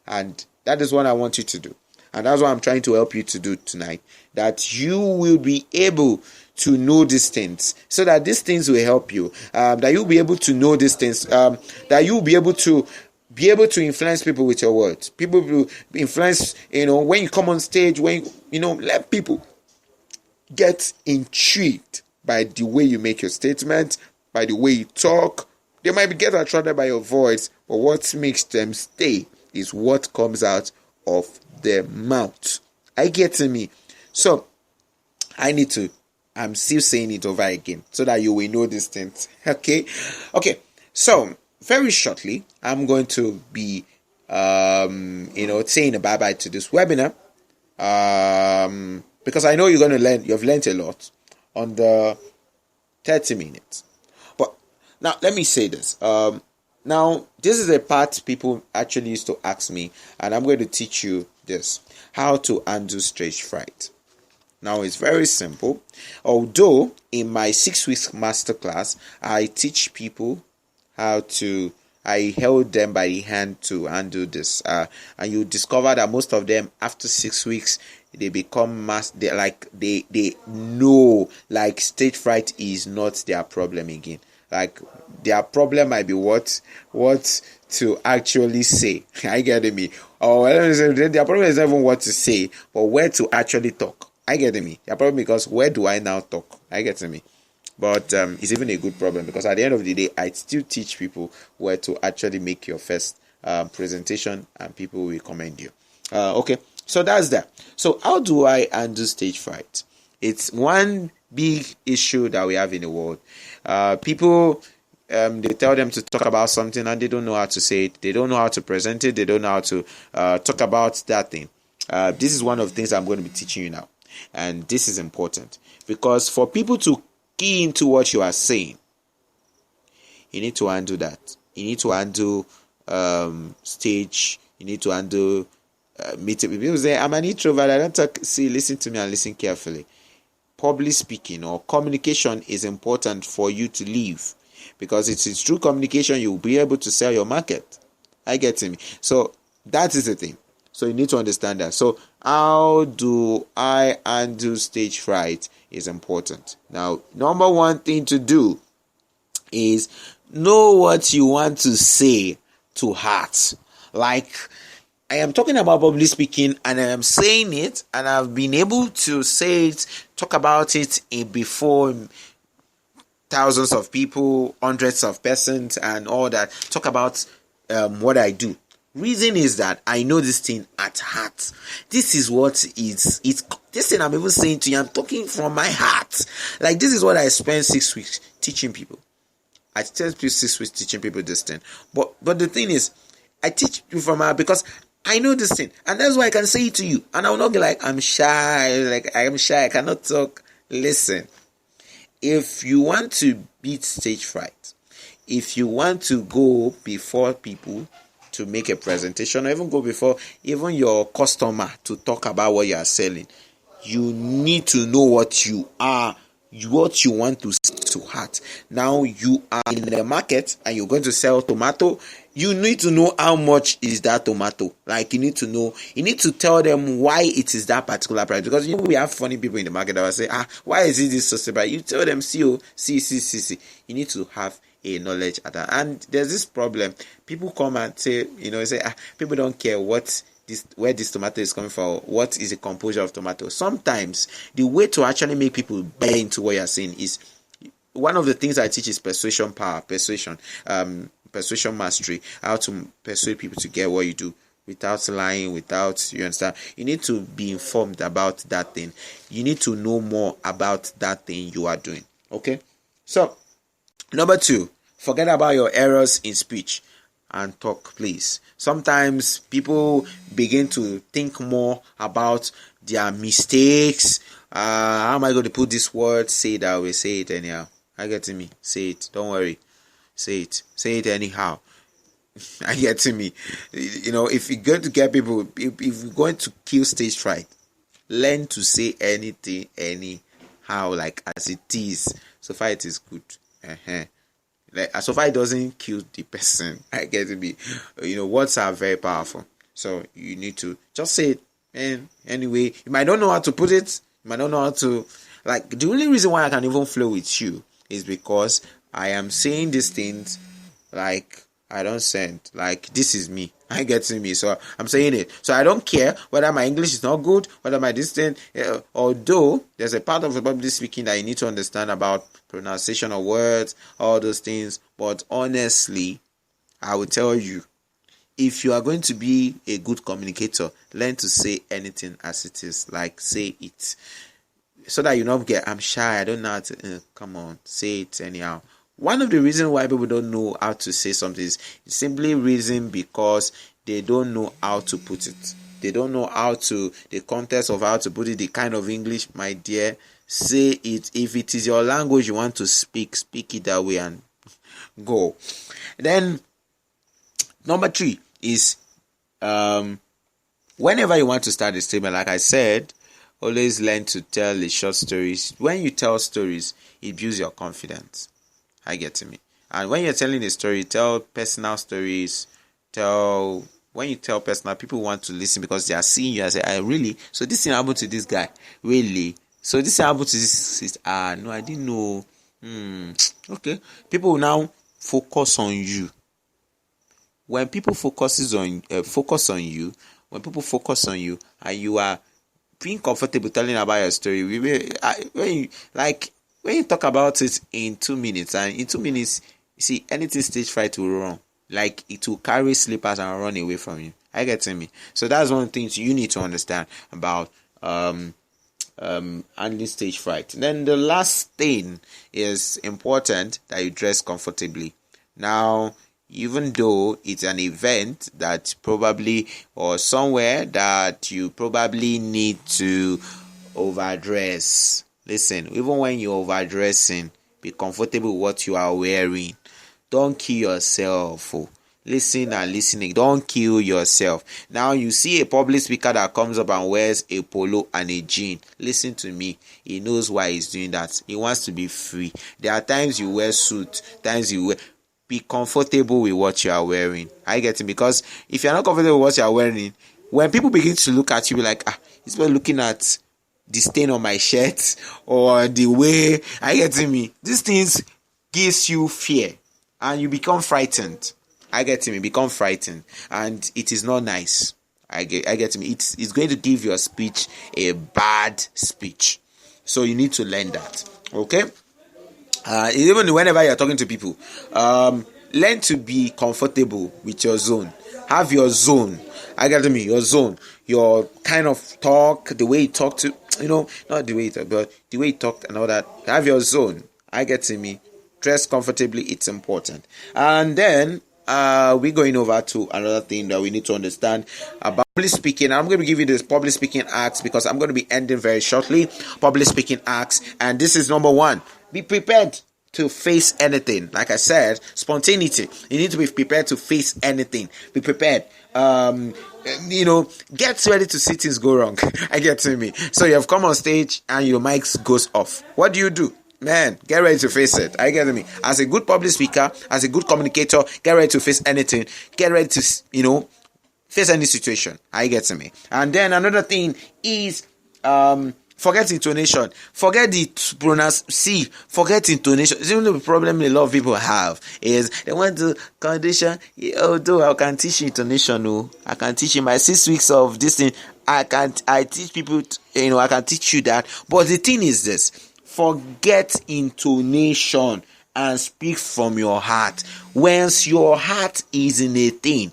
And that is what I want you to do. And that's what I'm trying to help you to do tonight. That you will be able to know these things, so that these things will help you. That you'll be able to know these things. That you'll be able to influence people with your words. People will influence, when you come on stage, when let people get intrigued by the way you make your statement, by the way you talk. They might get attracted by your voice, but what makes them stay is what comes out of their mouth. I get to me. So I'm still saying it over again so that you will know these things. Okay. So very shortly, I'm going to be, saying a bye-bye to this webinar. Because I know you're going to learn. You've learned a lot on the 30 minutes. But now let me say this. Now this is a part people actually used to ask me, and I'm going to teach you this: how to undo stage fright. Now it's very simple. Although in my 6 weeks masterclass, I teach people I held them by the hand to undo this, and you discover that most of them after 6 weeks they become they know like stage fright is not their problem again. Like their problem might be what to actually say. I get me. Or their problem is not even what to say, but where to actually talk. I get me. Their problem because where do I now talk? I get me. But it's even a good problem, because at the end of the day, I still teach people where to actually make your first presentation, and people will commend you. Okay, so that's that. So how do I undo stage fright? It's one big issue that we have in the world. People, they tell them to talk about something and they don't know how to say it. They don't know how to present it. They don't know how to talk about that thing. This is one of the things I'm going to be teaching you now. And this is important, because for people to key into what you are saying, you need to undo that. You need to undo stage. You need to undo meeting. People say, I'm an introvert, I don't talk. See, listen to me and listen carefully. Public speaking or communication is important for you to live, because it's through communication you will be able to sell your market. I get me. So that is the thing. So you need to understand that. So how do I undo stage fright is important. Now, number one thing to do is know what you want to say to heart. Like, I am talking about public speaking, and I am saying it, and I've been able to say it, talk about it before thousands of people, hundreds of persons, and all that. Talk about what I do. Reason is that I know this thing at heart. This is what it's this thing I'm even saying to you. I'm talking from my heart. Like, this is what I spent 6 weeks teaching people. I spent 6 weeks teaching people this thing. But the thing is, I teach you from my heart because I know this thing, and that's why I can say it to you. And I will not be like, I'm shy. Like, I am shy. I cannot talk. Listen, if you want to beat stage fright, if you want to go before people to make a presentation, or even go before even your customer to talk about what you are selling, you need to know what you are, what you want to sell to heart. Now you are in the market and you're going to sell tomato. You need to know how much is that tomato. Like, you need to know, you need to tell them why it is that particular price. Because we have funny people in the market that will say, why is it this so cheap? You tell them, see. You need to have a knowledge at that. And there's this problem. People come and say, people don't care where this tomato is coming from, what is the composure of tomato. Sometimes the way to actually make people buy into what you're saying is, one of the things I teach is persuasion power, persuasion mastery, how to persuade people to get what you do without lying, you understand. You need to be informed about that thing. You need to know more about that thing you are doing. Okay? So, number 2, forget about your errors in speech and talk, please. Sometimes people begin to think more about their mistakes. How am I going to put this word? Say it that way. Say it anyhow. I get to me. Say it. Don't worry. Say it. Say it anyhow. I get to me. If you're going to get people, if you're going to kill stage fright, learn to say anything anyhow, like as it is. So far it is good. Like, so far it doesn't kill the person. I get to me. Words are very powerful. So you need to just say it. And anyway, you might not know how to put it. You might not know how to, like, the only reason why I can even flow with you is because I am saying these things like I don't send, like this is me. I get to me, so I'm saying it. So I don't care whether my English is not good, whether my distance. Although there's a part of the public speaking that you need to understand about pronunciation of words, all those things. But honestly, I will tell you, if you are going to be a good communicator, learn to say anything as it is. Like, say it. So that you don't get, I'm shy, I don't know how to, come on, say it anyhow. One of the reasons why people don't know how to say something is simply reason because they don't know how to put it. They don't know how to, the context of how to put it, the kind of English, my dear, say it. If it is your language you want to speak, speak it that way and go. Then, number 3 is whenever you want to start a statement, like I said, always learn to tell the short stories. When you tell stories, it builds your confidence. I get to me. And when you're telling a story, tell personal stories. When you tell personal, people want to listen because they are seeing you and say, really? So this thing happened to this guy? Really? So this thing happened to this sister? No, I didn't know. Okay. People will now focus on you. When people focus on you, and you are being comfortable telling about your story, when you talk about it in 2 minutes, and in 2 minutes, you see, anything stage fright will run. Like, it will carry slippers and run away from you. I get me. So that's one of the things you need to understand about handling stage fright. Then the last thing is important, that you dress comfortably. Now, even though it's an event that probably, or somewhere that you probably need to overdress. Listen, even when you're overdressing, be comfortable with what you are wearing. Don't kill yourself. Listen and listening. Don't kill yourself. Now you see a public speaker that comes up and wears a polo and a jean. Listen to me. He knows why he's doing that. He wants to be free. There are times you wear suit, times you wear. Be comfortable with what you are wearing. I get it, because if you're not comfortable with what you are wearing, when people begin to look at you, be like, he's been looking at the stain on my shirt or the way. I get me. These things gives you fear and you become frightened. I get me. Become frightened, and it is not nice. I get me. It's going to give your speech a bad speech. So you need to learn that. Okay. Even whenever you're talking to people, learn to be comfortable with your zone. Have your zone. I get me. Your zone. Your kind of talk, the way you talk to, not the way you talk, but the way you talk and all that. Have your zone. I get me. Dress comfortably. It's important. And then we're going over to another thing that we need to understand about public speaking. I'm going to give you this public speaking acts because I'm going to be ending very shortly. Public speaking acts, and this is number 1. Be prepared to face anything. Like I said, spontaneity. You need to be prepared to face anything. Be prepared. Get ready to see things go wrong. I get to me. So you have come on stage and your mic goes off. What do? Man, get ready to face it. I get me. As a good public speaker, as a good communicator, get ready to face anything. Get ready to, face any situation. I get me. And then another thing is, forget intonation. Forget the pronunciation. Forget intonation. The only problem a lot of people have is they want to condition. Although I can teach you intonation, I can teach you my 6 weeks of this thing. I teach people. I can teach you that. But the thing is this: forget intonation and speak from your heart. Once your heart is in a thing,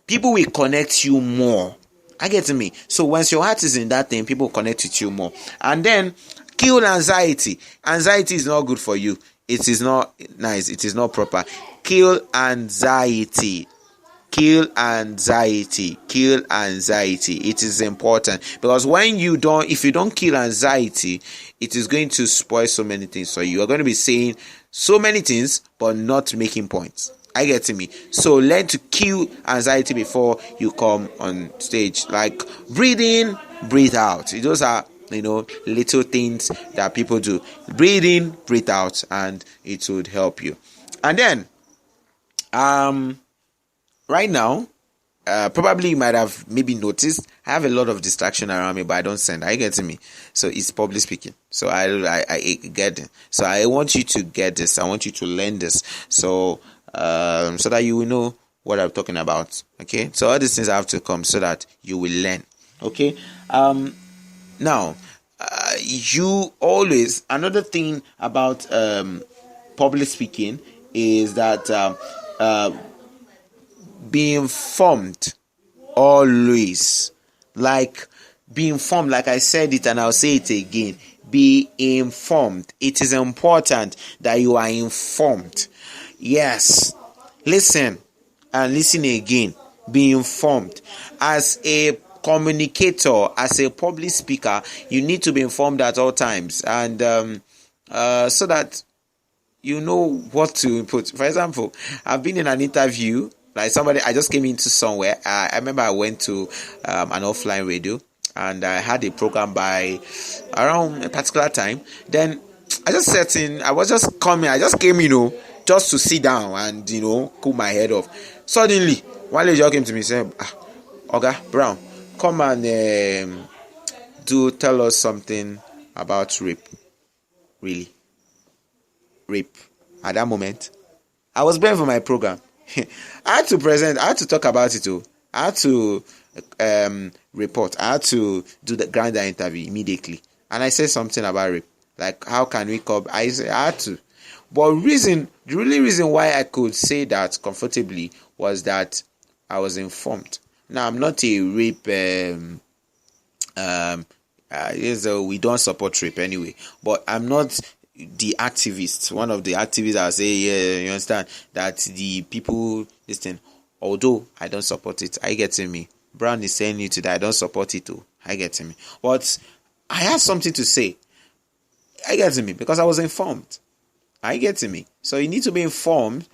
people will connect you more. I get me. So once your heart is in that thing, people connect with you more. And then kill anxiety. Anxiety is not good for you. It is not nice. It is not proper. Kill anxiety. Kill anxiety. Kill anxiety. It is important, because if you don't kill anxiety, it is going to spoil so many things. So you are going to be saying so many things, but not making points. I get to me. So learn to kill anxiety before you come on stage. Like breathe in, breathe out. Those are, little things that people do. Breathe in, breathe out, and it would help you. And then, right now, probably you might have maybe noticed I have a lot of distraction around me, but I don't send. Are you getting me? So it's public speaking. So I get it. So I want you to get this. I want you to learn this. So that you will know what I'm talking about. Okay. So all these things have to come so that you will learn. Okay. Now, you always, another thing about public speaking is that be informed always. Like, be informed, like I said it and I'll say it again. Be informed. It is important that you are informed. Yes. Listen and listen again. Be informed. As a communicator, as a public speaker, you need to be informed at all times, and so that you know what to input. For example, I've been in an interview, like somebody, I just came into somewhere. I remember I went to an offline radio, and I had a program by around a particular time. Then I just sat in, I just came, just to sit down and, cool my head off. Suddenly, one lady came to me and said, Oga Brown, come and tell us something about rape. Really? Rape. At that moment, I was praying for my program. I had to talk about it too. I had to report. I had to do the grinder interview immediately. And I said something about rape. Like, how can we cope? I had to. But the reason why I could say that comfortably was that I was informed. Now, I'm not a rape, we don't support rape anyway, but I'm not the activist. One of the activists, I'll say, yeah, you understand, that the people, listen, although I don't support it, I get to me. Brown is saying it today, I don't support it too, I get to me. But I have something to say, I get to me, because I was informed. I get to me. So you need to be informed.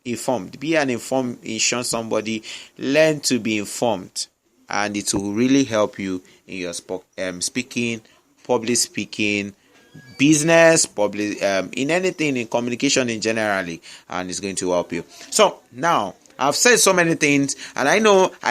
Be an information somebody. Learn to be informed, and it will really help you in your speaking, public speaking, business, public, in anything, in communication in generally, and it's going to help you. So now I've said so many things, and I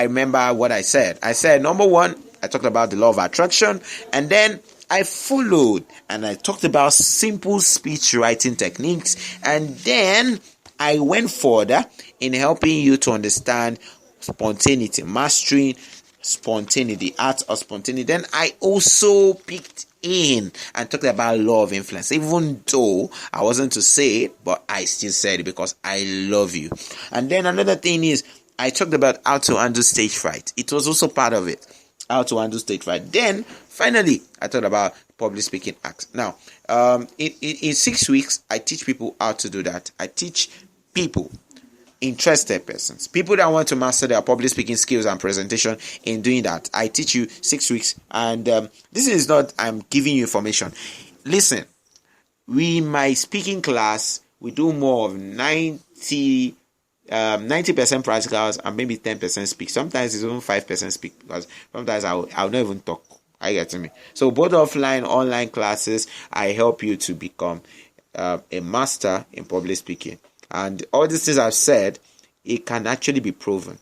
remember what I said. I said, number one, I talked about the law of attraction, and then I followed and I talked about simple speech writing techniques, and then I went further in helping you to understand spontaneity, mastering spontaneity, art of spontaneity. Then I also picked in and talked about law of influence, even though I wasn't to say it, but I still said it because I love you. And then another thing is, I talked about how to handle stage fright. It was also part of it, how to handle stage fright. Then finally, I talked about public speaking acts. Now, in 6 weeks, I teach people how to do that. I teach people, interested persons, people that want to master their public speaking skills and presentation in doing that. I teach you 6 weeks, and this is not, I'm giving you information. Listen, my speaking class, we do more of 90% practicals and maybe 10% speak. Sometimes it's even 5% speak, because sometimes I'll not even talk. I get to me. So both offline, online classes, I help you to become a master in public speaking. And all these things I've said, it can actually be proven.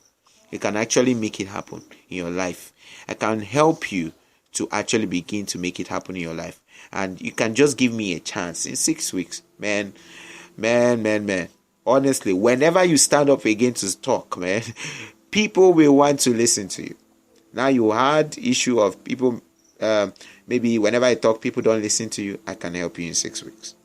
It can actually make it happen in your life. I can help you to actually begin to make it happen in your life. And you can just give me a chance in 6 weeks. Man. Honestly, whenever you stand up again to talk, man, people will want to listen to you. Now, you had issue of people, maybe whenever I talk, people don't listen to you. I can help you in 6 weeks.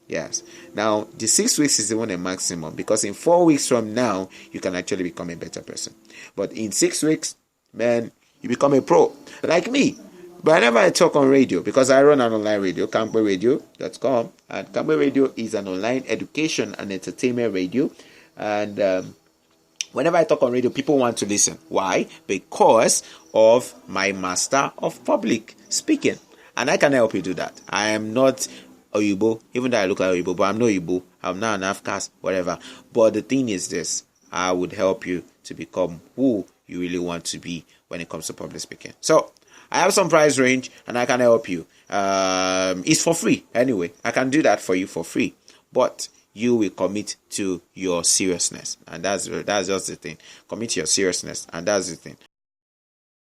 Yes. Now, the 6 weeks is even a maximum, because in 4 weeks from now, you can actually become a better person. But in 6 weeks, man, you become a pro. Like me. But whenever I talk on radio, because I run an online radio, campbellradio.com, and Campbell Radio is an online education and entertainment radio. And whenever I talk on radio, people want to listen. Why? Because of my master of public speaking. And I can help you do that. I am not Oyibo, even though I look like Oyibo, but I'm not Oyibo. I'm not an Afkas, whatever. But the thing is this, I would help you to become who you really want to be when it comes to public speaking. So, I have some price range and I can help you. It's for free anyway. I can do that for you for free. But you will commit to your seriousness. And that's just the thing. Commit to your seriousness, and that's the thing.